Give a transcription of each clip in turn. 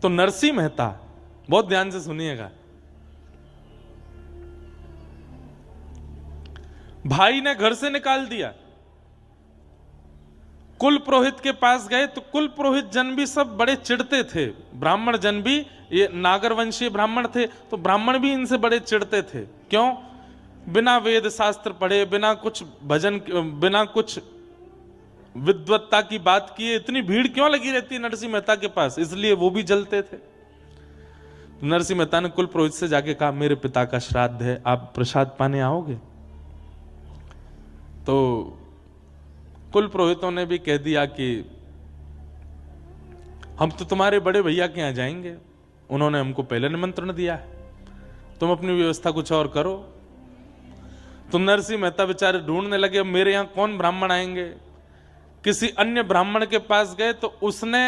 तो नरसिंह मेहता, बहुत ध्यान से सुनिएगा, भाई ने घर से निकाल दिया, कुल पुरोहित के पास गए तो कुल पुरोहित जन भी सब बड़े चिढ़ते थे, ब्राह्मण जन भी, ये नागर वंशीय ब्राह्मण थे तो ब्राह्मण भी इनसे बड़े चिढ़ते थे। क्यों? बिना वेद शास्त्र पढ़े, बिना कुछ भजन, बिना कुछ विद्वत्ता की बात किए इतनी भीड़ क्यों लगी रहती है नरसिंह मेहता के पास, इसलिए वो भी जलते थे। नरसिंह मेहता ने कुल पुरोहित से जाके कहा, मेरे पिता का श्राद्ध है, आप प्रसाद पाने आओगे? तो कुल पुरोहितों ने भी कह दिया कि हम तो तुम्हारे बड़े भैया के यहां जाएंगे, उन्होंने हमको पहले निमंत्रण दिया है, तुम अपनी व्यवस्था कुछ और करो। तो नरसिंह मेहता बेचारे ढूंढने लगे, अब मेरे यहां कौन ब्राह्मण आएंगे। किसी अन्य ब्राह्मण के पास गए तो उसने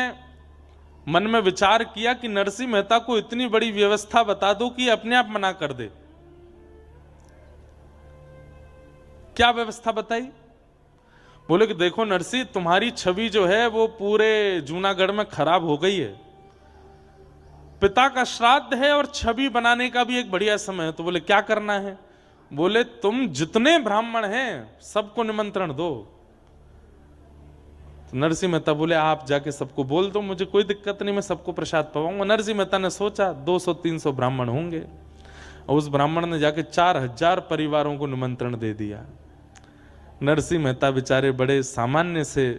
मन में विचार किया कि नरसिंह मेहता को इतनी बड़ी व्यवस्था बता दो कि अपने आप मना कर दे। क्या व्यवस्था बताई? बोले कि देखो नरसिंह, तुम्हारी छवि जो है वो पूरे जूनागढ़ में खराब हो गई है, पिता का श्राद्ध है और छवि बनाने का भी एक बढ़िया समय है। तो बोले क्या करना है? बोले तुम जितने ब्राह्मण हैं सबको निमंत्रण दो। तो नरसिंह मेहता बोले आप जाके सबको बोल दो, मुझे कोई दिक्कत नहीं, मैं सबको प्रसाद पवाऊंगा। नरसिंह मेहता ने सोचा 200-300 ब्राह्मण होंगे, और उस ब्राह्मण ने जाके 4000 परिवारों को निमंत्रण दे दिया। नरसिंह मेहता बेचारे बड़े सामान्य से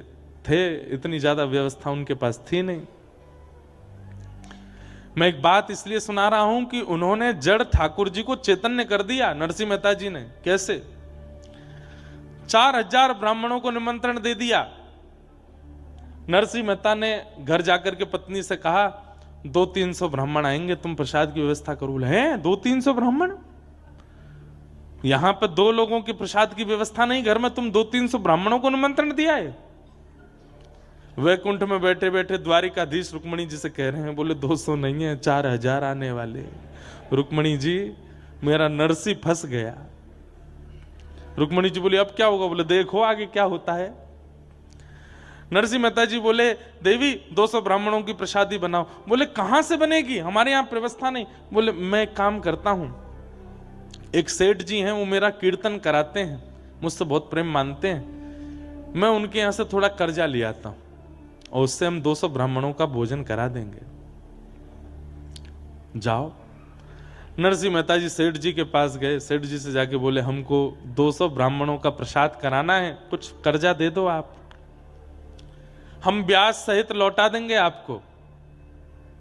थे, इतनी ज्यादा व्यवस्था उनके पास थी नहीं। मैं एक बात इसलिए सुना रहा हूं कि उन्होंने जड़ ठाकुर जी को चैतन्य कर दिया नरसिंह मेहता जी ने। कैसे? 4000 ब्राह्मणों को निमंत्रण दे दिया। नरसिंह मेहता ने घर जाकर के पत्नी से कहा 200-300 ब्राह्मण आएंगे, तुम प्रसाद की व्यवस्था करो। हैं 200-300 ब्राह्मण? यहां पर 2 लोगों के प्रसाद की व्यवस्था नहीं, घर में तुम 200-300 ब्राह्मणों को निमंत्रण दिया है? वैकुंठ में बैठे बैठे द्वारिकाधीश रुक्मणी जी से कह रहे हैं, बोले 200 नहीं है, 4000 आने वाले। रुक्मणी जी मेरा नरसिंह फंस गया। रुक्मणी जी बोली अब क्या होगा? बोले देखो आगे क्या होता है। नरसिंह मेहता जी बोले देवी 200 ब्राह्मणों की प्रसादी बनाओ। बोले कहां से बनेगी, हमारे यहां व्यवस्था नहीं। बोले मैं एक काम करता हूं, एक सेठ जी हैं वो मेरा कीर्तन कराते हैं, मुझसे बहुत प्रेम मानते हैं, मैं उनके यहां से थोड़ा कर्जा ले आता हूं और उससे हम 200 ब्राह्मणों का भोजन करा देंगे, जाओ। नरसिंह मेहता जी सेठ जी के पास गए, सेठ जी से जाके बोले हमको 200 ब्राह्मणों का प्रसाद कराना है, कुछ कर्जा दे दो आप, हम ब्याज सहित लौटा देंगे आपको।